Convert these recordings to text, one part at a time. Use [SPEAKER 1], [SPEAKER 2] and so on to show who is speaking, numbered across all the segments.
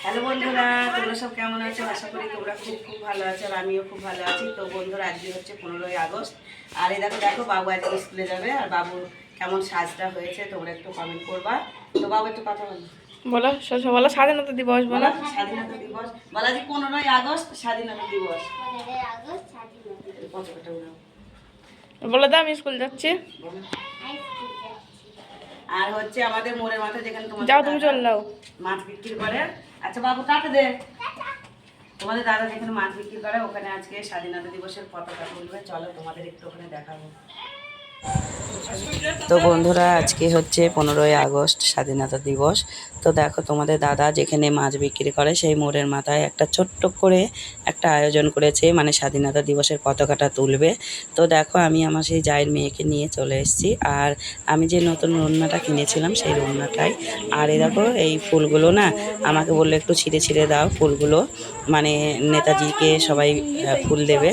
[SPEAKER 1] Hello বন্ধুরা, তোমরা সব কেমন আছো? আশা করি তোমরা খুব খুব ভালো আছো, আর আমিও খুব ভালো আছি। তো বন্ধুরা, আজকে হচ্ছে 15ই আগস্ট, আর এই দেখো দেখো বাবু আজকে স্কুলে যাবে, আর বাবু কেমন সাজটা হয়েছে তোমরা একটু কমেন্ট করবা। তো বাবু একটু কথা বলো,
[SPEAKER 2] বলো বলো স্বাধীনতা দিবস বলো।
[SPEAKER 1] স্বাধীনতা দিবস বলা যে 15ই আগস্ট স্বাধীনতা দিবস।
[SPEAKER 2] বলে দাও আমি স্কুল যাচ্ছি।
[SPEAKER 1] আর হচ্ছে আমাদের মোড়ের মাথা যেখানে তোমার
[SPEAKER 2] যাও তুমি চল যাও
[SPEAKER 1] মাছ বিক্রি করে। আচ্ছা বাবু কাটে দে। তোমাদের দাদা যেখানে মাছ বিক্রি করে ওখানে আজকে স্বাধীনতা দিবসের পতাকা তুলবে। চলো তোমাদের একটু ওখানে দেখাবো। তো বন্ধুরা, আজকে হচ্ছে 15ই আগস্ট স্বাধীনতা দিবস। তো দেখো তোমাদের দাদা যেখানে মাছ বিক্রি করে সেই মোড়ের মাথায় একটা ছোট্ট করে একটা আয়োজন করেছে, মানে স্বাধীনতা দিবসের পতাকাটা তুলবে। তো দেখো আমি আমার সেই জায়ের মেয়েকে নিয়ে চলে এসেছি, আর আমি যে নতুন রন্নাটা কিনেছিলাম সেই রন্নাটাই। আর এই দেখো এই ফুলগুলো না আমাকে বললো একটু ছিঁড়ে ছিঁড়ে দাও ফুলগুলো, মানে নেতাজিকে সবাই ফুল দেবে,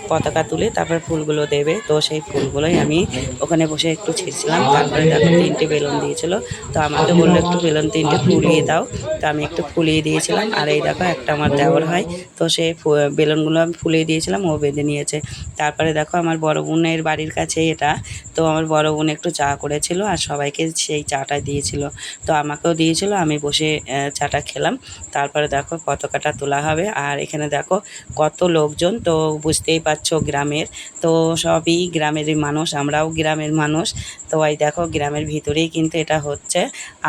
[SPEAKER 1] পতাকা তুলে তারপর ফুলগুলো দেবে। তো সেই ফুলগুলোই আমি ওখানে বসে একটু ছিঁড়ছিলাম। তারপরে দেখো 3টে বেলুন দিয়েছিল, তো আমাকে বললো একটু বেলুন 3টে ফুলিয়ে দাও। তো আমি একটু ফুলিয়ে দিয়েছিলাম। আর এই দেখো একটা আমার দেওর হয়, তো সেই বেলুনগুলো আমি ফুলিয়ে দিয়েছিলাম, ও বেঁধে নিয়েছে। তারপরে দেখো আমার বড় বোনের বাড়ির কাছে এটা, তো আমার বড় বোন একটু চা করেছিল আর সবাইকে সেই চাটা দিয়েছিল, তো আমাকেও দিয়েছিল, আমি বসে চাটা খেলাম। তারপরে দেখো পতাকাটা তোলা হবে। আর এখানে দেখো কত লোকজন, তো বুঝতেই পারছো গ্রামের, তো সবই গ্রামেরই মানুষ, আমরাও গ্রামের মানুষ। তো এই দেখো গ্রামের ভিতরেই কিন্তু এটা হচ্ছে।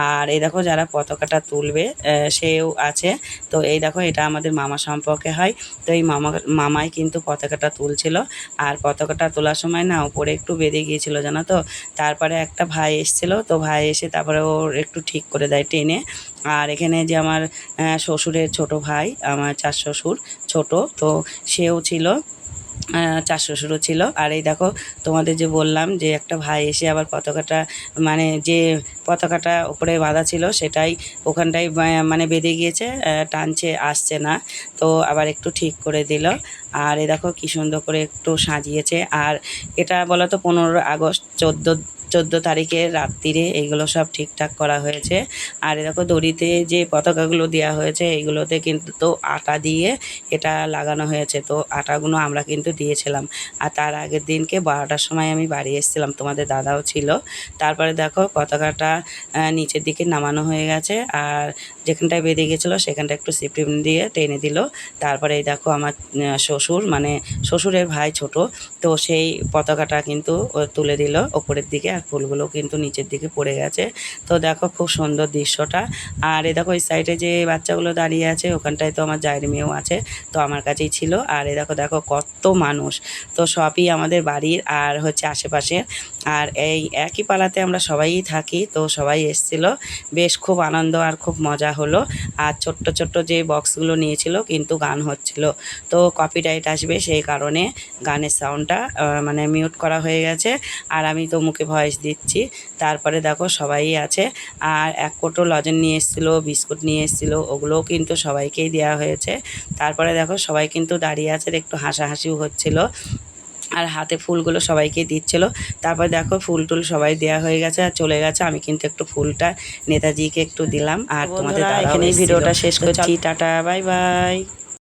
[SPEAKER 1] আর এই দেখো যারা পতাকাটা তুলবে সেও আছে। তো এই দেখো এটা আমাদের মামা সম্পর্কে হয়। তো এই মামাই কিন্তু পতাকাটা তুলছিল। আর পতাকাটা তোলার সময় না উপরে একটু বেঁধে গিয়েছিল জানো তো। তারপরে একটা ভাই এসেছিলো, তো ভাই এসে তারপরে ওর একটু ঠিক করে দেয় টেনে। আর এখানে যে আমার শ্বশুরের ছোট ভাই, আমার চার শ্বশুর ছোট, তো সেও ছিল, চার শ্বশুরও ছিল। আর এই দেখো তোমাদের যে বললাম যে একটা ভাই এসে আবার পতাকাটা, মানে যে পতাকাটা উপরে বাঁধা ছিল সেটাই ওখানটায় মানে বেঁধে গিয়েছে, টানছে, আসছে না, তো আবার একটু ঠিক করে দিল। আর এই দেখো কী সুন্দর করে একটু সাজিয়েছে। আর এটা বলো তো 15 আগস্ট 14 তারিখের রাত্রিরে এইগুলো সব ঠিকঠাক করা হয়েছে। আর দেখো দড়িতে যে পতাকাগুলো দেওয়া হয়েছে এইগুলোতে কিন্তু তো আটা দিয়ে এটা লাগানো হয়েছে, তো আটাগুলো আমরা কিন্তু দিয়েছিলাম। আর তার আগের দিনকে 12টার সময় আমি বাড়ি এসেছিলাম, তোমাদের দাদাও ছিল। তারপরে দেখো পতাকাটা নিচের দিকে নামানো হয়ে গেছে, আর যেখানটায় বেঁধে গেছিলো সেখানটা একটু সিপিম দিয়ে টেনে দিল। তারপরে এই দেখো আমার শ্বশুর, মানে শ্বশুরের ভাই ছোট, তো সেই পতাকাটা কিন্তু তুলে দিল ওপরের দিকে, আর ফুলগুলো কিন্তু নিচের দিকে পড়ে গেছে। তো দেখো খুব সুন্দর দৃশ্যটা। আর এ দেখো ওই সাইডে যে বাচ্চাগুলো দাঁড়িয়ে আছে ওখানটায় তো আমার জায়ের মেয়েও আছে, তো আমার কাছেই ছিল। আর এ দেখো দেখো কত মানুষ, তো সবই আমাদের বাড়ির আর হচ্ছে আশেপাশে। আর এই একই পাড়াতে আমরা সবাই থাকি, তো সবাই এসেছিলো, বেশ খুব আনন্দ আর খুব মজা হলো। আর ছোট্ট ছোট্ট যে বক্সগুলো নিয়েছিল কিন্তু গান হচ্ছিল, তো কপিরাইট আসবে সেই কারণে গানের সাউন্ডটা মানে মিউট করা হয়ে গেছে। আর আমি তো মুখে ভয়েস দিচ্ছি। তারপরে দেখো সবাই আছে। আর এক কোটো লজেন নিয়ে এসেছিলো, বিস্কুট নিয়ে এসেছিলো, ওগুলোও কিন্তু সবাইকেই দেওয়া হয়েছে। তারপরে দেখো সবাই কিন্তু দাঁড়িয়ে আছে, একটু হাসাহাসিও হচ্ছিল, আর হাতে ফুলগুলো সবাইকে দিচ্ছিলো। তারপর দেখো ফুল টুল সবাই দেওয়া হয়ে গেছে আর চলে গেছে, আমি কিন্তু একটু ফুলটা নেতাজিকে একটু দিলাম। আর তোমাদের দাদা, এখানেই ভিডিওটা শেষ করছি, টাটা বাই বাই।